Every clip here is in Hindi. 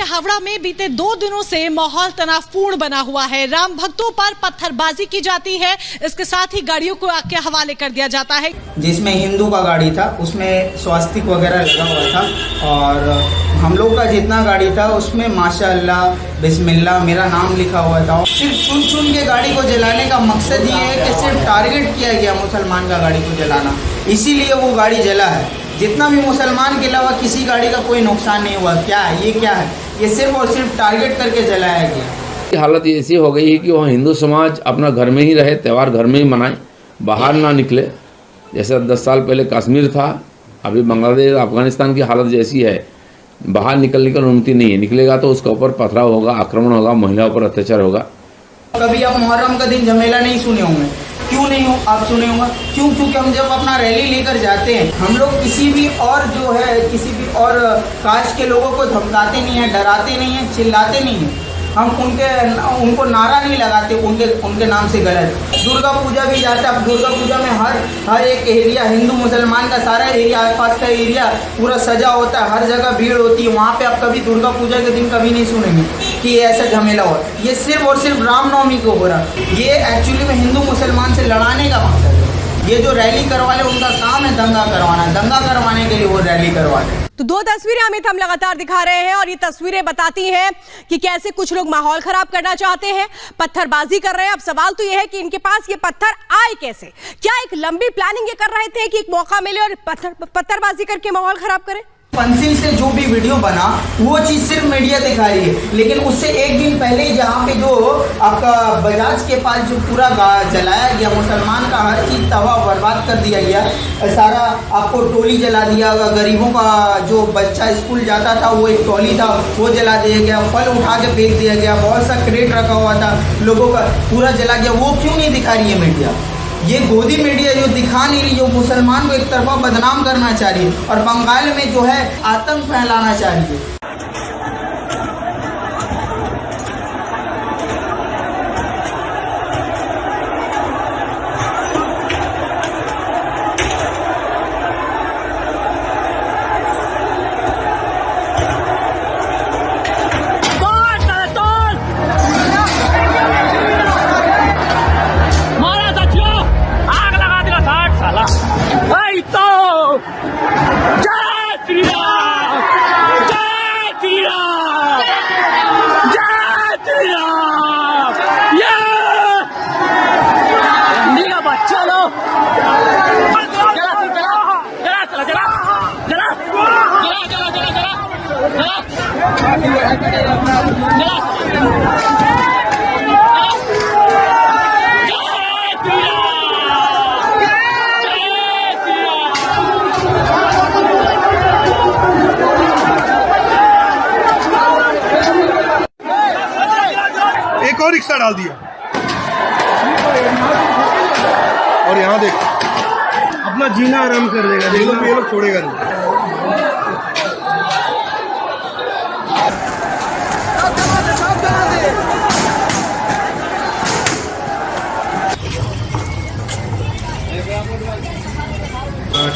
हावड़ा में बीते 2 दिनों से माहौल तनावपूर्ण बना हुआ है। राम भक्तों पर पत्थरबाजी की जाती है, इसके साथ ही गाड़ियों को आग के हवाले कर दिया जाता है। जिसमें हिंदू का गाड़ी था उसमें स्वास्तिक वगैरह लगा हुआ था और हम लोग का जितना गाड़ी था उसमें माशाअल्लाह बिस्मिल्लाह मेरा नाम लिखा हुआ था। सिर्फ चुन के गाड़ी को जलाने का मकसद ये है कि सिर्फ टारगेट किया गया मुसलमान का गाड़ी को जलाना, इसीलिए वो गाड़ी जला है। जितना भी मुसलमान के अलावा किसी गाड़ी का कोई नुकसान नहीं हुआ। क्या है ये, क्या है ये, सिर्फ और सिर्फ टारगेट करके जलाया गया। हालत ऐसी हो गई है कि वह हिंदू समाज अपना घर में ही रहे, त्यौहार घर में ही मनाए, बाहर ना निकले। जैसे 10 साल पहले कश्मीर था, अभी बांग्लादेश अफगानिस्तान की हालत जैसी है, बाहर निकलने की अनुमति नहीं है। निकलेगा तो उसके ऊपर पथराव होगा, आक्रमण होगा, महिलाओं पर अत्याचार होगा। कभी आप मुहर्रम का दिन झमेला नहीं सुने होंगे, क्यों नहीं हो आप सुने होंगे? क्यों? क्योंकि हम जब अपना रैली लेकर जाते हैं, हम लोग किसी भी और जो है किसी भी और कास्ट के लोगों को धमकाते नहीं हैं, डराते नहीं हैं, चिल्लाते नहीं हैं। हम उनको नारा नहीं लगाते उनके नाम से गलत। दुर्गा पूजा भी जाता है, दुर्गा पूजा में हर एक एरिया हिंदू मुसलमान का सारा एरिया, आसपास का एरिया पूरा सजा होता है, हर जगह भीड़ होती है। वहाँ पे आप कभी दुर्गा पूजा के दिन कभी नहीं सुनेंगे कि ये ऐसा झमेला हो। ये सिर्फ और सिर्फ रामनवमी को हो रहा। ये एक्चुअली में हिंदू मुसलमान से लड़ाने का मकसद है। ये जो रैली करवाले उनका काम है दंगा करवाना, दंगा करवाने के लिए वो रैली करवाले। तो 2 तस्वीरें अमित हम लगातार दिखा रहे हैं और ये तस्वीरें बताती हैं कि कैसे कुछ लोग माहौल खराब करना चाहते हैं, पत्थरबाजी कर रहे हैं। अब सवाल तो ये है कि इनके पास ये पत्थर आए कैसे? क्या एक लंबी प्लानिंग ये कर रहे थे कि एक मौका मिले और पत्थरबाजी करके माहौल खराब करें? पेंसिल से जो भी वीडियो बना वो चीज़ सिर्फ मीडिया दिखा रही है, लेकिन उससे एक दिन पहले जहाँ पे जो आपका बजाज के पास जो पूरा जलाया गया, मुसलमान का हर चीज़ तबाह बर्बाद कर दिया गया, सारा आपको टोली जला दिया। गरीबों का जो बच्चा स्कूल जाता था वो एक टोली था वो जला दिया गया, फल उठा के फेंक दिया गया, बहुत सा क्रेट रखा हुआ था लोगों का पूरा जला गया। वो क्यों नहीं दिखा रही है मीडिया? ये गोदी मीडिया जो दिखा नहीं रही, जो मुसलमान को एक तरफा बदनाम करना चाह रही है और बंगाल में जो है आतंक फैलाना चाह रही है। एक और रिक्शा डाल दिया और यहाँ देख अपना जीना आराम कर देगा। देख लो ये लोग छोड़ेगा नहीं।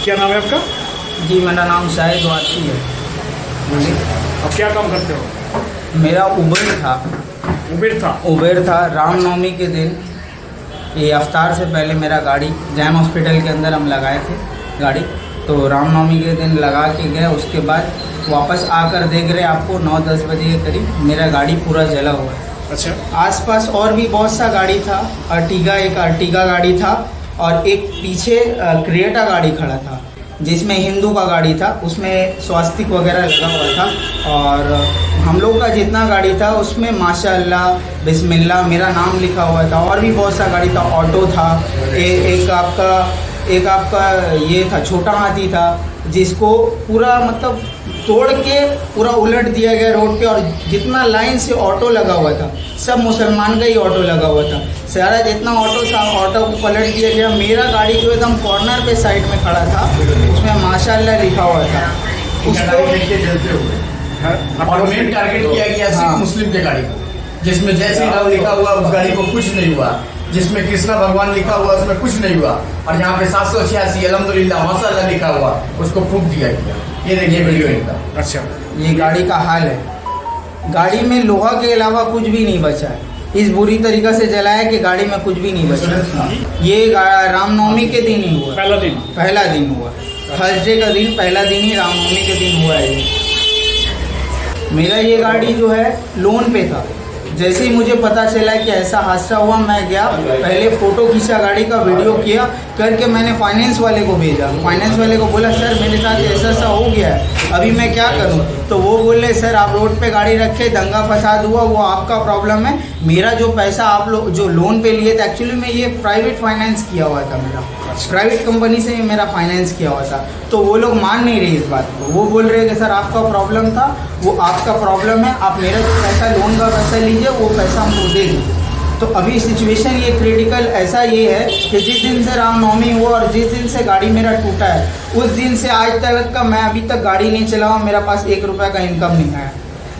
क्या नाम है आपका? जी मेरा नाम शाहिद वासी है। आप क्या काम करते हो? मेरा उबेर था। रामनवमी के दिन ये अफ्तार से पहले मेरा गाड़ी जैन हॉस्पिटल के अंदर हम लगाए थे गाड़ी, तो रामनवमी के दिन लगा के गए। उसके बाद वापस आकर देख रहे आपको 9-10 बजे के करीब मेरा गाड़ी पूरा जला हुआ है। अच्छा। आसपास और भी बहुत सा गाड़ी था, एक अर्टिगा गाड़ी था और एक पीछे क्रिएटा गाड़ी खड़ा था जिसमें हिंदू का गाड़ी था, उसमें स्वास्तिक वगैरह लगा हुआ था। और हम लोग का जितना गाड़ी था उसमें माशाअल्लाह बिस्मिल्लाह मेरा नाम लिखा हुआ था। और भी बहुत सा गाड़ी था, ऑटो था, एक आपका ये था छोटा हाथी था, जिसको पूरा मतलब तोड़ के पूरा उलट दिया गया रोड पे। और जितना लाइन से ऑटो लगा हुआ था सब मुसलमान का ही ऑटो लगा हुआ था। सारा जितना ऑटो था ऑटो को पलट दिया गया। मेरा गाड़ी जो एकदम कॉर्नर पे साइड में खड़ा था उसमें माशाअल्लाह लिखा हुआ था। और मेन टारगेट किया गया सिर्फ मुस्लिम के गाड़ी को, जिसमें जय श्री राम लिखा हुआ उस गाड़ी को कुछ नहीं हुआ, जिसमें कृष्णा भगवान लिखा हुआ उसमें कुछ नहीं हुआ। और यहाँ पे 786 अल्हम्दुलिल्लाह माशाअल्लाह लिखा हुआ उसको फूंक दिया गया। ये देखिए वीडियो इनका। अच्छा, ये गाड़ी का हाल है। गाड़ी में लोहा के अलावा कुछ भी नहीं बचा है। इस बुरी तरीक़ा से जलाया कि गाड़ी में कुछ भी नहीं बचा। ये रामनवमी के दिन ही हुआ, पहला दिन हुआ, थर्सडे का दिन, पहला दिन ही रामनवमी के दिन हुआ है। मेरा ये गाड़ी जो है लोन पे था। जैसे ही मुझे पता चला कि ऐसा हादसा हुआ, मैं गया, पहले फ़ोटो खींचा, गाड़ी का वीडियो किया, करके मैंने फाइनेंस वाले को भेजा। फाइनेंस वाले को बोला सर मेरे साथ ऐसा हो गया है, अभी मैं क्या करूं? तो वो बोले सर आप रोड पे गाड़ी रखे, दंगा फसाद हुआ, वो आपका प्रॉब्लम है। मेरा जो पैसा आप लोग जो लोन पे लिए थे, एक्चुअली में ये प्राइवेट फाइनेंस किया हुआ था, मेरा प्राइवेट कंपनी से मेरा फाइनेंस किया हुआ था। तो वो लोग मान नहीं रहे इस बात को। वो बोल रहे कि सर आपका प्रॉब्लम था, वो आपका प्रॉब्लम है, आप मेरा जो पैसा लोन का पैसा लीजिए, वो पैसा हमको दे दीजिए। तो अभी सिचुएशन ये क्रिटिकल ऐसा ये है कि जिस दिन से रामनवमी हुआ और जिस दिन से गाड़ी मेरा टूटा है, उस दिन से आज तक का मैं अभी तक गाड़ी नहीं चलाऊँ, मेरा पास 1 रुपये का इनकम नहीं आया।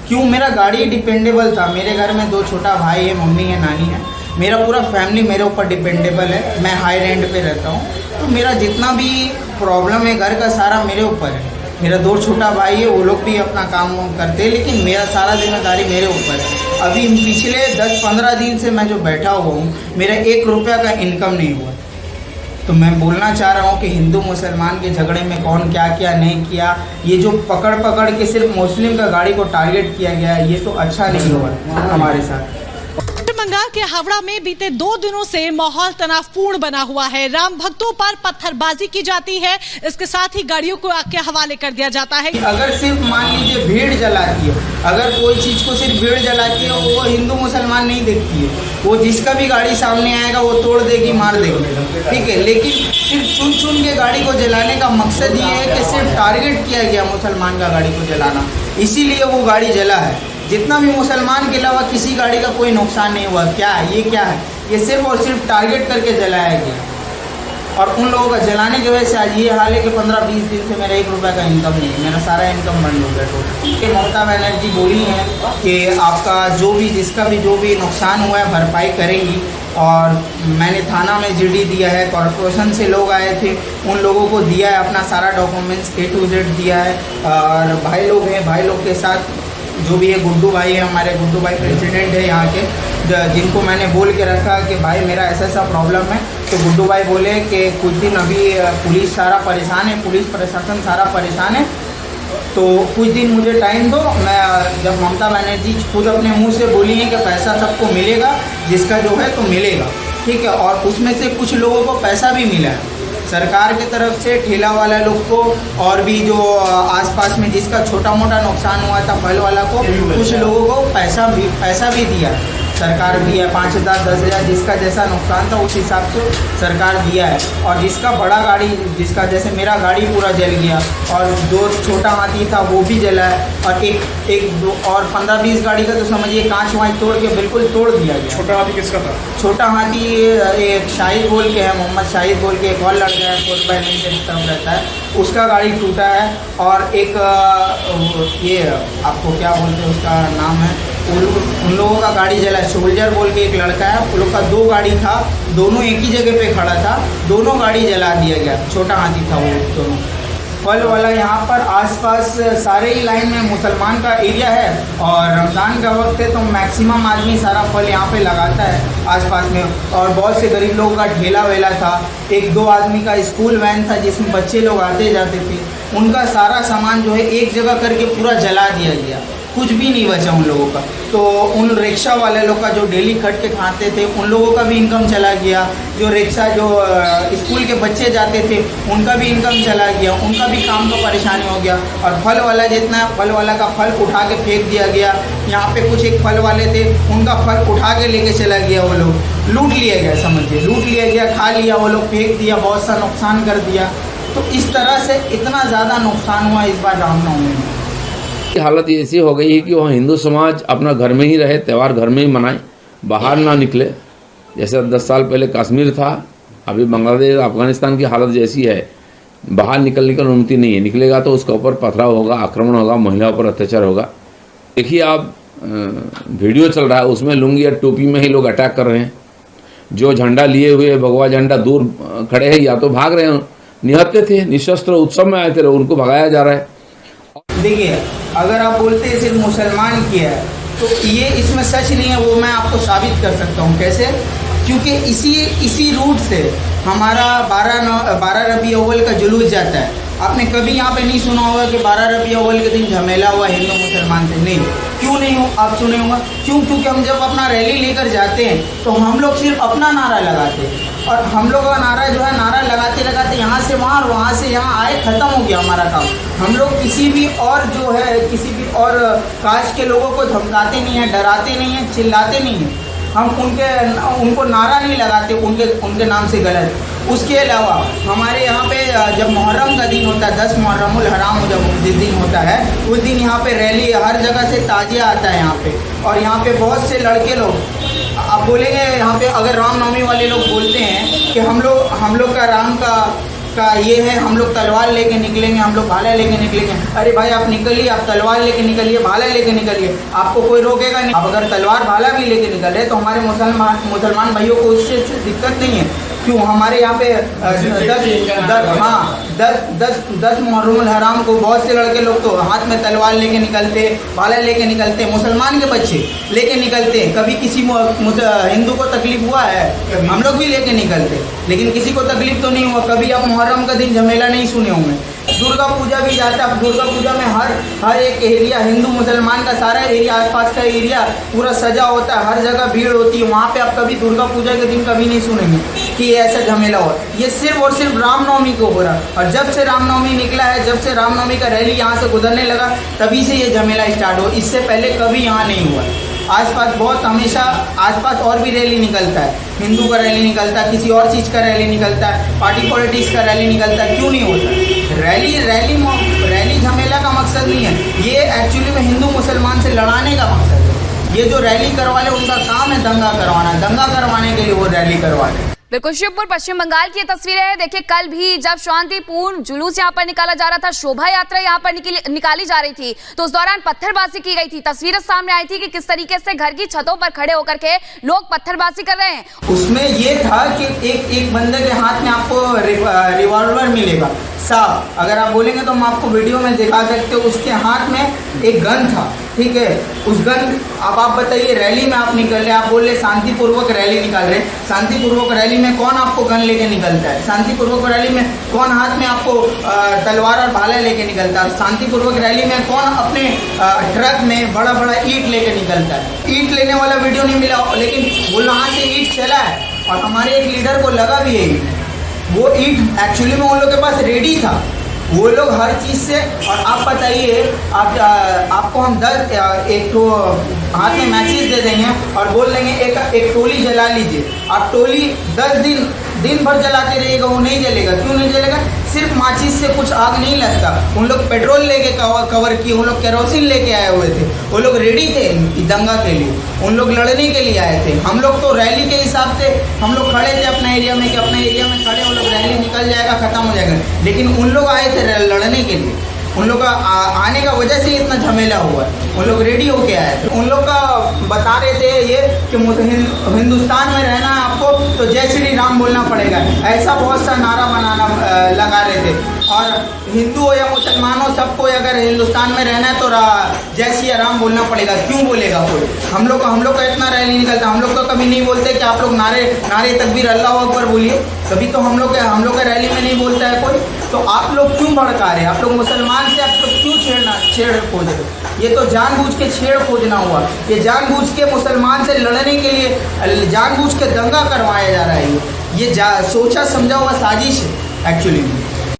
क्यों? मेरा गाड़ी डिपेंडेबल था। मेरे घर में 2 छोटा भाई है, मम्मी है, नानी है, मेरा पूरा फैमिली मेरे ऊपर डिपेंडेबल है। मैं हाई रेंट पे रहता हूँ, तो मेरा जितना भी प्रॉब्लम है घर का सारा मेरे ऊपर है। मेरा 2 छोटा भाई है, वो लोग भी अपना काम वाम करते हैं, लेकिन मेरा सारा जिम्मेदारी मेरे ऊपर है। अभी पिछले 10-15 दिन से मैं जो बैठा हुआ हूँ, मेरा 1 रुपया का इनकम नहीं हुआ। तो मैं बोलना चाह रहा हूँ कि हिंदू मुसलमान के झगड़े में कौन क्या क्या नहीं किया, ये जो पकड़ के सिर्फ मुस्लिम का गाड़ी को टारगेट किया गया है, ये तो अच्छा नहीं हुआ हमारे साथ। बंगाल के हावड़ा में बीते 2 दिनों से माहौल तनावपूर्ण बना हुआ है। राम भक्तों पर पत्थरबाजी की जाती है, इसके साथ ही गाड़ियों को आग के हवाले कर दिया जाता है। अगर सिर्फ मान लीजिए भीड़ जलाती है, अगर कोई चीज़ को सिर्फ भीड़ जलाती है, वो हिंदू मुसलमान नहीं देखती है, वो जिसका भी गाड़ी सामने आएगा वो तोड़ देगी, मार देगी, ठीक है। लेकिन सिर्फ चुन के गाड़ी को जलाने का मकसद ये है कि सिर्फ टारगेट किया गया मुसलमान का गाड़ी को जलाना, इसीलिए वो गाड़ी जला है। जितना भी मुसलमान के अलावा किसी गाड़ी का कोई नुकसान नहीं हुआ। क्या है ये? क्या है ये? सिर्फ और सिर्फ टारगेट करके जलाया गया। और उन लोगों का जलाने की वजह से आज ये हाल है कि 15-20 दिन से मेरा 1 रुपये का इनकम नहीं है, मेरा सारा इनकम बंद हो गया टोटल। ममता बनर्जी बोली हैं कि आपका जो भी नुकसान हुआ है भरपाई करेंगी। और मैंने थाना में जीडी दिया है, कॉरपोरेशन से लोग आए थे, उन लोगों को दिया है अपना सारा डॉक्यूमेंट्स A to Z दिया है। और भाई लोग हैं, भाई लोग के साथ जो भी है, गुड्डू भाई है, हमारे गुड्डू भाई प्रेसिडेंट है यहाँ के, जिनको मैंने बोल के रखा कि भाई मेरा ऐसा प्रॉब्लम है। तो गुड्डू भाई बोले कि कुछ दिन अभी पुलिस सारा परेशान है, पुलिस प्रशासन सारा परेशान है, तो कुछ दिन मुझे टाइम दो। मैं जब ममता बनर्जी खुद अपने मुंह से बोली है कि पैसा सबको मिलेगा, जिसका जो है तो मिलेगा, ठीक है। और उसमें से कुछ लोगों को पैसा भी मिला है सरकार की तरफ से, ठेला वाला लोग को, और भी जो आसपास में जिसका छोटा मोटा नुकसान हुआ था फल वाला को, कुछ लोगों को पैसा भी दिया सरकार दिया, 5,000 10,000 जिसका जैसा नुकसान था उस हिसाब से सरकार दिया है। और जिसका बड़ा गाड़ी, जिसका जैसे मेरा गाड़ी पूरा जल गया और जो छोटा हाथी था वो भी जला है, और एक और 15-20 गाड़ी का तो समझिए कांच वाँच तोड़ के बिल्कुल तोड़ दिया गया। छोटा हाथी किसका था? छोटा हाथी एक शाहिद बोल के है, मोहम्मद शाहिद बोल के एक और लड़का है, 4x9 के तरफ रहता है, उसका गाड़ी टूटा है। और एक ये आपको क्या बोलते हैं, उसका नाम है, उन लोगों का गाड़ी जला है, सोल्जर बोल के एक लड़का है, उन लोग का 2 गाड़ी था, दोनों एक ही जगह पे खड़ा था, दोनों गाड़ी जला दिया गया। छोटा हाथी था वो दोनों। फल वाला यहाँ पर आसपास सारे ही लाइन में मुसलमान का एरिया है, और रमज़ान का वक्त है तो मैक्सिमम आदमी सारा फल यहाँ पे लगाता है आसपास में। और बहुत से गरीब लोगों का ठेला वेला था, 1-2 आदमी का स्कूल वैन था जिसमें बच्चे लोग आते जाते थे, उनका सारा सामान जो है एक जगह करके पूरा जला दिया गया, कुछ भी नहीं बचा उन लोगों का। तो उन रिक्शा वाले लोग का जो डेली खट के खाते थे उन लोगों का भी इनकम चला गया, जो रिक्शा जो स्कूल के बच्चे जाते थे उनका भी इनकम चला गया, उनका भी काम को परेशानी हो गया। और फल वाला जितना फल वाला का फल उठा के फेंक दिया गया। यहाँ पे कुछ एक फल वाले थे, उनका फल उठा के लेके चला गया, वो लोग लूट लिया गया, समझिए लूट लिया गया, खा लिया, वो लोग फेंक दिया, बहुत सा नुकसान कर दिया। तो इस तरह से इतना ज़्यादा नुकसान हुआ इस बार रामनवमी में। हालत ऐसी हो गई है कि वह हिंदू समाज अपना घर में ही रहे, त्यौहार घर में ही मनाए, बाहर ना निकले। जैसे 10 साल पहले कश्मीर था, अभी बांग्लादेश अफगानिस्तान की हालत जैसी है, बाहर निकलने की अनुमति नहीं है। निकलेगा तो उसके ऊपर पथराव होगा, आक्रमण होगा, महिलाओं पर अत्याचार होगा। देखिए आप वीडियो चल रहा है, उसमें लुंगी या टोपी में ही लोग अटैक कर रहे हैं। जो झंडा लिए हुए भगवा झंडा दूर खड़े हैं या तो भाग रहे हैं, निहत्थे थे, निशस्त्र उत्सव में आए थे, उनको भगाया जा रहा है। देखिए, अगर आप बोलते हैं सिर्फ मुसलमान किया है तो ये इसमें सच नहीं है, वो मैं आपको साबित कर सकता हूँ। कैसे? क्योंकि इसी रूट से हमारा 12 रबी अव्वल का जुलूस जाता है। आपने कभी यहाँ पे नहीं सुना होगा कि 12 रबी अव्वल के दिन झमेला हुआ हिंदू मुसलमान से। नहीं, क्यों नहीं हो? आप सुने होगा क्यों? क्योंकि हम जब अपना रैली लेकर जाते हैं तो हम लोग सिर्फ अपना नारा लगाते हैं, और हम लोग का नारा जो है, नारा लगाते लगाते यहाँ से वहाँ और वहाँ से यहाँ आए, ख़त्म हो गया हमारा काम। हम लोग किसी भी और जो है, किसी भी और कास्ट के लोगों को धमकाते नहीं हैं, डराते नहीं हैं, चिल्लाते नहीं हैं। हम उनको नारा नहीं लगाते उनके नाम से गलत। उसके अलावा हमारे यहाँ पे जब मुहर्रम का दिन होता है, 10 मुहर्रमुल हराम जब जिस दिन होता है, उस दिन यहाँ पे रैली, हर जगह से ताजिया आता है यहाँ पे, और यहाँ पे बहुत से लड़के लोग, आप बोलेंगे यहाँ पे अगर रामनवमी वाले लोग बोलते हैं कि हम लोग का राम का ये है, हम लोग तलवार लेके निकलेंगे, हम लोग भाला लेके निकलेंगे। अरे भाई, आप निकलिए, आप तलवार लेके निकलिए, भाला लेके निकलिए, आपको कोई रोकेगा नहीं। आप अगर तलवार भाला भी लेके निकल रहे तो हमारे मुसलमान भाइयों को उससे दिक्कत नहीं है। क्यों? हमारे यहाँ पे 10 मुहर्रमुल हराम को बहुत से लड़के लोग तो हाथ में तलवार लेके निकलते, भाला लेके निकलते, मुसलमान के बच्चे लेके निकलते। कभी किसी हिंदू को तकलीफ हुआ है? हम लोग भी लेके निकलते, लेकिन किसी को तकलीफ तो नहीं हुआ। कभी आप मुहर्रम का दिन झमेला नहीं सुने होंगे। दुर्गा पूजा भी जाता है, दुर्गा पूजा में हर एक एरिया, हिंदू मुसलमान का सारा एरिया, आसपास का एरिया पूरा सजा होता है, हर जगह भीड़ होती है। वहाँ पे आप कभी दुर्गा पूजा के दिन कभी नहीं सुनेंगे कि ये ऐसा झमेला हो। ये सिर्फ और सिर्फ रामनवमी को हो रहा, और जब से रामनवमी निकला है, जब से रामनवमी का रैली यहाँ से गुजरने लगा, तभी से ये झमेला स्टार्ट हो। इससे पहले कभी यहाँ नहीं हुआ। आसपास बहुत हमेशा आसपास और भी रैली निकलता है, हिंदू का रैली निकलता है, किसी और चीज़ का रैली निकलता है, पार्टी पॉलिटिक्स का रैली निकलता है। क्यों नहीं होता? रैली झमेला का मकसद नहीं है, ये एक्चुअली में हिंदू मुसलमान से लड़ाने का मकसद है। ये जो रैली करवा ले, उनका काम है दंगा करवाना, दंगा करवाने के लिए वो रैली करवा ले। बिल्कुल शिवपुर पश्चिम बंगाल की ये तस्वीरें हैं। देखिए, कल भी जब शांतिपूर्ण जुलूस यहाँ पर निकाला जा रहा था, शोभा यात्रा यहाँ पर निकाली जा रही थी, तो उस दौरान पत्थरबाजी की गई थी। तस्वीरें सामने आई थी कि किस तरीके से घर की छतों पर खड़े होकर के लोग पत्थरबाजी कर रहे हैं। उसमें ये था कि एक बंदे के हाथ में आपको रिवॉल्वर मिलेगा साफ। अगर आप बोलेंगे तो हम आपको वीडियो में दिखा सकते हो। उसके हाथ में एक गन था, ठीक है। उस गन, अब आप बताइए, रैली में आप निकल रहे, आप बोल रहे शांतिपूर्वक रैली निकाल रहे। शांतिपूर्वक रैली में कौन आपको गन लेके निकलता है? शांतिपूर्वक रैली में कौन हाथ में आपको तलवार और भाला लेके निकलता है? शांतिपूर्वक रैली में कौन अपने ट्रक में बड़ा बड़ा ईंट लेके निकलता है? ईंट लेने वाला वीडियो नहीं मिला, लेकिन वो वहाँ से ईंट चला है, और हमारे एक लीडर को लगा भी है। वो ईंट एक्चुअली में उन लोगों के पास रेडी था, वो लोग हर चीज़ से। और आप बताइए, आपको हम 10 एक तो हाथ में मैचेस दे देंगे और बोल देंगे एक टोली जला लीजिए। आप टोली 10 दिन भर जलाते रहिएगा, वो नहीं जलेगा। क्यों नहीं जलेगा? सिर्फ माचिस से कुछ आग नहीं लगता। उन लोग पेट्रोल लेके कवर किए, उन लोग केरोसिन लेके आए हुए थे, वो लोग रेडी थे दंगा के लिए, उन लोग लड़ने के लिए आए थे। हम लोग तो रैली के हिसाब से हम लोग खड़े थे अपने एरिया में, कि अपने एरिया में खड़े, उन लोग रैली निकल जाएगा, ख़त्म हो जाएगा। लेकिन उन लोग आए थे लड़ने के लिए। उन लोग का आने का वजह से इतना झमेला हुआ है। उन लोग रेडी होके आए थे। उन लोग का बता रहे थे ये कि हिंदुस्तान में रहना है आपको तो जय श्री राम बोलना पड़ेगा, ऐसा बहुत सा नारा लगा रहे थे। और हिंदू हो या मुसलमान हो, सबको अगर हिंदुस्तान में रहना है तो जय श्री राम बोलना पड़ेगा। क्यों बोलेगा कोई? हम लोग का इतना रैली निकलता, हम लोग तो कभी नहीं बोलते कि आप लोग नारे तकबीर अल्लाह अकबर बोलिए। कभी तो हम लोग का रैली में नहीं बोलता है कोई। तो आप लोग क्यों भड़का रहे हैं? आप लोग मुसलमान से आप लोग क्यों छेड़ खोज रहे? ये तो जानबूझ के छेड़ खोजना हुआ। ये जानबूझ के मुसलमान से लड़ने के लिए जानबूझ के दंगा करवाया जा रहा है। ये सोचा समझा हुआ साजिश है एक्चुअली।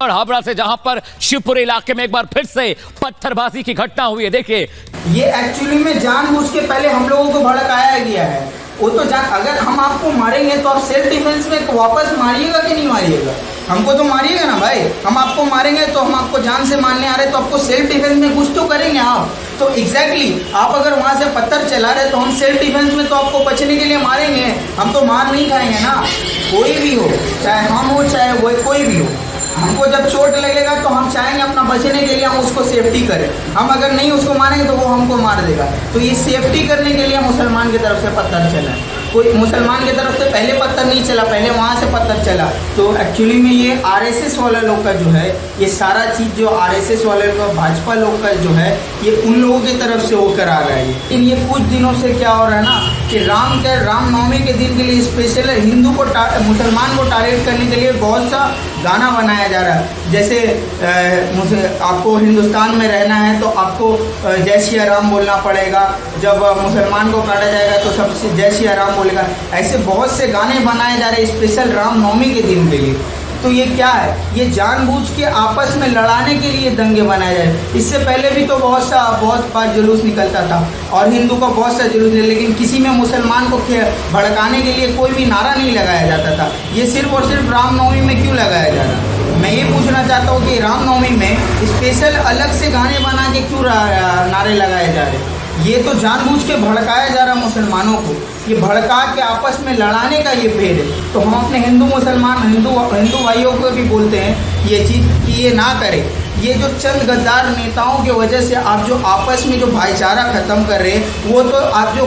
और हावड़ा से जहां पर शिवपुर इलाके में एक बार फिर से पत्थरबाजी की घटना हुई है, देखिए। ये एक्चुअली में जानबूझ के पहले हम लोगों को भड़काया गया है। वो तो अगर हम आपको मारेंगे तो आप सेल्फ डिफेंस में वापस मारिएगा कि नहीं मारिएगा? हमको तो मारिएगा ना भाई। हम आपको मारेंगे तो हम आपको जान से मारने आ रहे, तो आपको सेल्फ डिफेंस में कुछ तो करेंगे आप। तो एग्जैक्टली आप अगर वहाँ से पत्थर चला रहे तो हम सेल्फ डिफेंस में तो आपको बचने के लिए मारेंगे। हम तो मार नहीं खाएंगे ना, कोई भी हो, चाहे हम हो चाहे वो कोई भी हो। हमको जब चोट लगेगा तो हम चाहेंगे अपना बचने के लिए हम उसको सेफ्टी करें। हम अगर नहीं उसको मारेंगे तो वो हमको मार देगा। तो ये सेफ्टी करने के लिए मुसलमान की तरफ से पत्थर चला है। कोई मुसलमान की तरफ से पहले पत्थर नहीं चला, पहले वहाँ से पत्थर चला। तो एक्चुअली में ये आरएसएस वाला लोग का जो है, ये सारा चीज़ जो आरएसएस वाले का, भाजपा लोग का जो है, ये उन लोगों की तरफ से होकर आ रहा है। लेकिन ये कुछ दिनों से क्या हो रहा है ना कि रामनवमी के दिन के लिए स्पेशल हिंदू को मुसलमान को टारगेट करने के लिए बहुत सा गाना बनाया जा रहा है। जैसे आपको हिंदुस्तान में रहना है तो आपको जय श्री राम बोलना पड़ेगा, जब मुसलमान को काटा जाएगा तो सबसे जय श्री राम बोलेगा। ऐसे बहुत से गाने बनाए जा रहे हैं स्पेशल रामनवमी के दिन के लिए। तो ये क्या है, ये जानबूझ के आपस में लड़ाने के लिए दंगे बनाए जा रहे हैं। इससे पहले भी तो बहुत बार जुलूस निकलता था और हिंदू का बहुत सा जुलूस, लेकिन किसी में मुसलमान को भड़काने के लिए कोई भी नारा नहीं लगाया जाता था। ये सिर्फ और सिर्फ रामनवमी में क्यों लगाया जा रहा है? मैं ये पूछना चाहता हूँ कि रामनवमी में स्पेशल अलग से गाने बना के क्यों नारे लगाए जा रहे हैं? ये तो जानबूझ के भड़काया जा रहा मुसलमानों को, ये भड़का के आपस में लड़ाने का ये फेर है। तो हम अपने हिंदू भाइयों को भी बोलते हैं ये चीज़ कि ये ना करें। ये जो चंद गद्दार नेताओं की वजह से आप जो आपस में जो भाईचारा ख़त्म कर रहे हैं, वो तो आप जो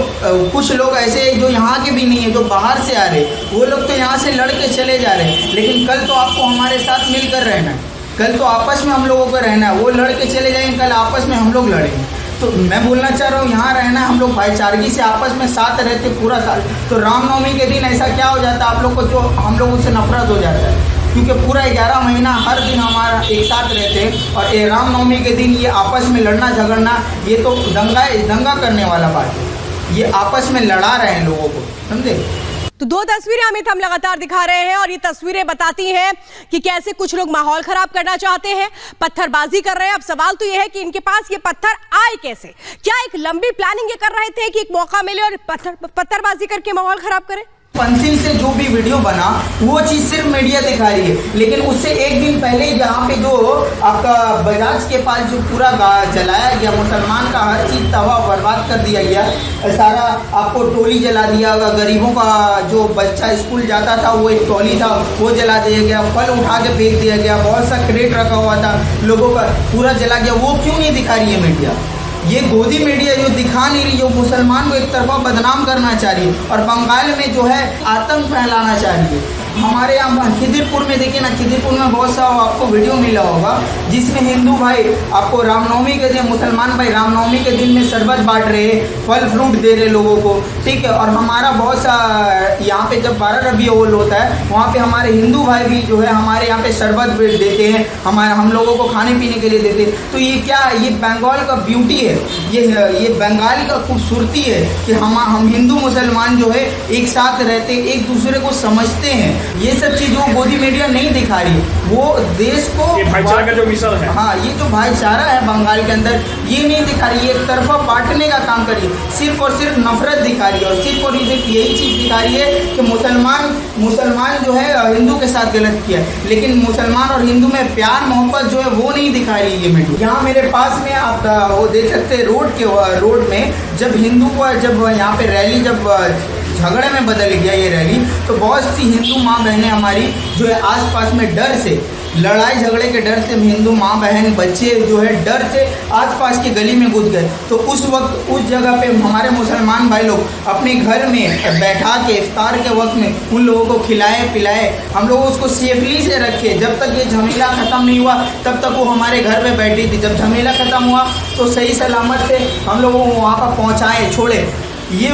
कुछ लोग ऐसे जो यहाँ के भी नहीं है, जो बाहर से आ रहे, वो लोग तो यहाँ से लड़ के चले जा रहे हैं। लेकिन कल तो आपको हमारे साथ मिलकर रहना है, कल तो आपस में हम लोगों को रहना है। वो लड़ के चले जाएंगे, कल आपस में हम लोग लड़ेंगे। तो मैं बोलना चाह रहा हूँ यहाँ रहना है, हम लोग भाईचारगी से आपस में साथ रहते पूरा साल। तो रामनवमी के दिन ऐसा क्या हो जाता है आप लोग को, जो हम लोगों से नफरत हो जाता है, क्योंकि पूरा 11 महीना हर दिन हमारा एक साथ रहते हैं और रामनवमी के दिन ये आपस में लड़ना झगड़ना, ये तो दंगा करने वाला बात है। ये आपस में लड़ा रहे हैं लोगों को, समझे? तो दो तस्वीरें अमित हम लगातार दिखा रहे हैं और ये तस्वीरें बताती हैं कि कैसे कुछ लोग माहौल खराब करना चाहते हैं, पत्थरबाजी कर रहे हैं। अब सवाल तो ये है कि इनके पास ये पत्थर आए कैसे? क्या एक लंबी प्लानिंग ये कर रहे थे कि एक मौका मिले और पत्थरबाजी करके माहौल खराब करें? पेंसिल से जो भी वीडियो बना वो चीज़ सिर्फ मीडिया दिखा रही है, लेकिन उससे एक दिन पहले जहाँ पे जो आपका बजाज के पास जो पूरा जलाया गया, मुसलमान का हर चीज़ तबाह बर्बाद कर दिया गया, सारा आपको टोली जला दिया गया। गरीबों का जो बच्चा स्कूल जाता था वो एक टोली था वो जला दिया गया, फल उठा के फेंक दिया गया, बहुत सा क्रेट रखा हुआ था लोगों का पूरा जला गया। वो क्यों नहीं दिखा रही है मीडिया? ये गोदी मीडिया जो दिखा नहीं रही, जो मुसलमान को एक तरफा बदनाम करना चाह रही है और बंगाल में जो है आतंक फैलाना चाह रही है। हमारे यहाँ खिदिरपुर में देखिए ना, खिदिरपुर में बहुत सा आपको वीडियो मिला होगा जिसमें हिंदू भाई आपको रामनवमी के दिन, मुसलमान भाई रामनवमी के दिन में शरबत बांट रहे, फल फ्रूट दे रहे लोगों को, ठीक है। और हमारा बहुत सा यहाँ पे जब 12 रबी अव्वल होता है वहाँ पे हमारे हिंदू भाई भी जो है हमारे यहाँ पे शरबत देते हैं, हम लोगों को खाने पीने के लिए देते हैं। तो ये क्या, ये बंगाल का ब्यूटी है, ये बंगाल का खूबसूरती है कि हम हिंदू मुसलमान जो है एक साथ रहते, एक दूसरे को समझते हैं। ये सब चीज़ वो गोदी मीडिया नहीं दिखा रही, वो देश को भाईचारा का जो मिसाल है, हाँ, ये जो भाईचारा है बंगाल के अंदर ये नहीं दिखा रही है, एक तरफा बांटने का काम कर रही है, सिर्फ और सिर्फ नफरत दिखा रही है और सिर्फ और सिर्फ यही चीज़ दिखा रही है कि मुसलमान जो है हिंदू के साथ गलत किया है, लेकिन मुसलमान और हिंदू में प्यार मोहब्बत जो है वो नहीं दिखा रही है मीडिया। यहाँ मेरे पास में आप वो देख सकते हैं रोड में जब हिंदू को जब यहाँ पे रैली जब झगड़े में बदल गया ये रैली, तो बहुत सी हिंदू माँ बहनें हमारी जो है आसपास में डर से, लड़ाई झगड़े के डर से हिंदू माँ बहन बच्चे जो है डर से आसपास की गली में घुस गए। तो उस वक्त उस जगह पे हमारे मुसलमान भाई लोग अपने घर में बैठा के इफ्तार के वक्त में उन लोगों को खिलाए पिलाए, हम लोग उसको सेफली से रखे। जब तक ये झमेला ख़त्म नहीं हुआ तब तक वो हमारे घर में बैठी थी। जब झमेला ख़त्म हुआ तो सही सलामत से हम लोगों को वहाँ पर पहुँचाए, छोड़े। ये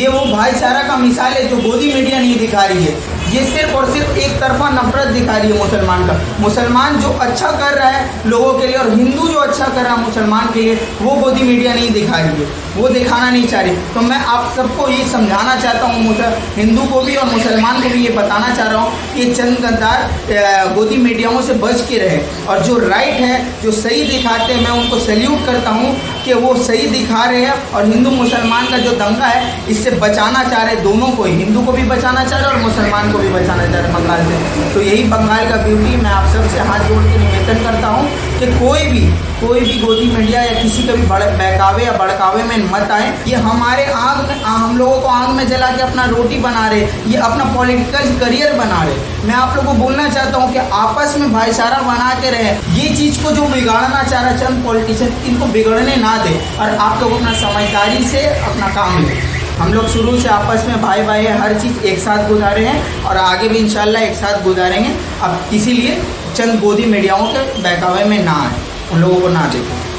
वो भाईचारा का मिसाल है जो गोदी मीडिया नहीं दिखा रही है। ये सिर्फ और सिर्फ एक तरफा नफरत दिखा रही है मुसलमान का। मुसलमान जो अच्छा कर रहा है लोगों के लिए और हिंदू जो अच्छा कर रहा है मुसलमान के लिए, वो गोदी मीडिया नहीं दिखा रही है, वो दिखाना नहीं चाह रही। तो मैं आप सबको ये समझाना चाहता हूँ, हिंदू को भी और मुसलमान को भी ये बताना चाह रहा हूँ कि चंद गद्दार गोदी मीडियाओं से बच के रहे और जो राइट है, जो सही दिखाते हैं, मैं उनको सैल्यूट करता हूँ कि वो सही दिखा रहे हैं और हिंदू मुसलमान का जो दंगा है इससे बचाना चाह रहे, दोनों को ही, हिंदू को भी बचाना चाह रहे और मुसलमान को भी बचाना चाह रहे बंगाल से। तो यही बंगाल का ब्यूटी। मैं आप सबसे हाथ जोड़ के निवेदन करता हूँ कि कोई भी गोदी मीडिया या किसी का भी बहकावे या भड़कावे में मत आए। ये हमारे आग में, हम लोगों को आग में जला के अपना रोटी बना रहे, ये अपना पॉलिटिकल करियर बना रहे। मैं आप लोगों को बोलना चाहता हूँ कि आपस में भाईचारा बना के रहे। ये चीज़ को जो बिगाड़ना चाह रहा चंद पॉलिटिशियन, इनको बिगड़ने ना दे और आप लोग अपना समझदारी से अपना काम लें। हम लोग शुरू से आपस में भाई भाई हर चीज़ एक साथ गुजारे हैं और आगे भी इंशाल्लाह एक साथ गुजारेंगे। अब इसीलिए चंद गोदी मीडियाओं के बहकावे में ना आए, उन लोगों को ना देखें।